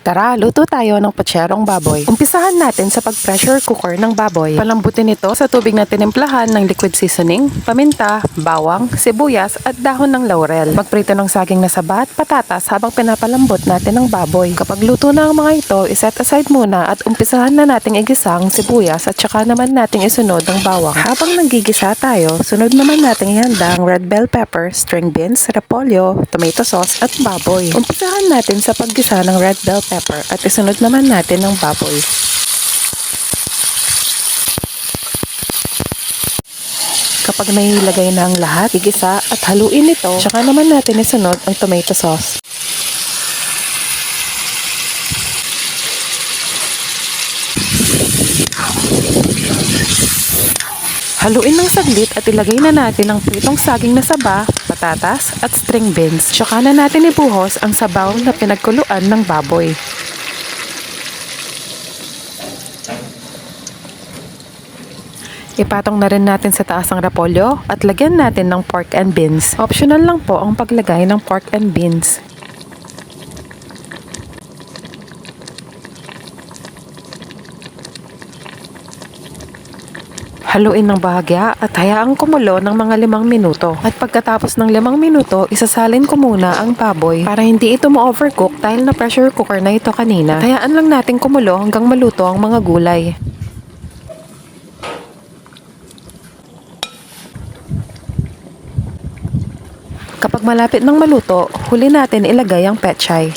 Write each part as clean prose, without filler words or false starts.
Tara, luto tayo ng potsyerong baboy. Umpisahan natin sa pag-pressure cooker ng baboy. Palambutin ito sa tubig na tinimplahan ng liquid seasoning, paminta, bawang, sibuyas at dahon ng laurel. Magprito ng saging na saba at patatas habang pinapalambot natin ang baboy. Kapag luto na ang mga ito, iset aside muna at umpisahan na nating igisa ang sibuyas at saka naman nating isunod ang bawang. Habang naggigisa tayo, sunod naman nating ihanda ang red bell pepper, string beans, repolyo, tomato sauce at baboy. Umpisahan natin sa paggisa ng red bell pepper at isunod naman natin ang baboy. Kapag nailagay na ang lahat, igisa at haluin ito, saka naman natin isunod ang tomato sauce. Haluin ng saglit at ilagay na natin ang pritong saging na saba, patatas at string beans. Saka na natin ibuhos ang sabaw na pinagkuluan ng baboy. Ipatong na rin natin sa taas ang repolyo at lagyan natin ng pork and beans. Optional lang po ang paglagay ng pork and beans. Haluin ng bahagya at hayaang kumulo ng mga 5 minuto. At pagkatapos ng 5 minuto, isasalin ko muna ang baboy para hindi ito ma-overcook dahil na pressure cooker na ito kanina. At hayaan lang natin kumulo hanggang maluto ang mga gulay. Kapag malapit ng maluto, huli natin ilagay ang pechay.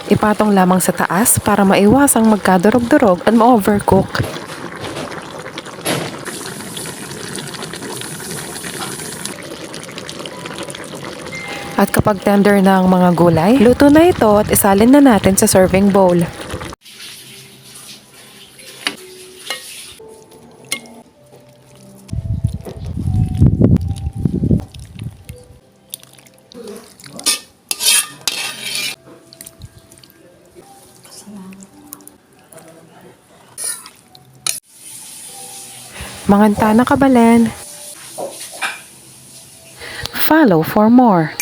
Ipatong lamang sa taas para maiwasang magkadurog-durog at ma-overcook. At kapag tender na ang mga gulay, luto na ito at isalin na natin sa serving bowl. Mga tana kabalen. Follow for more.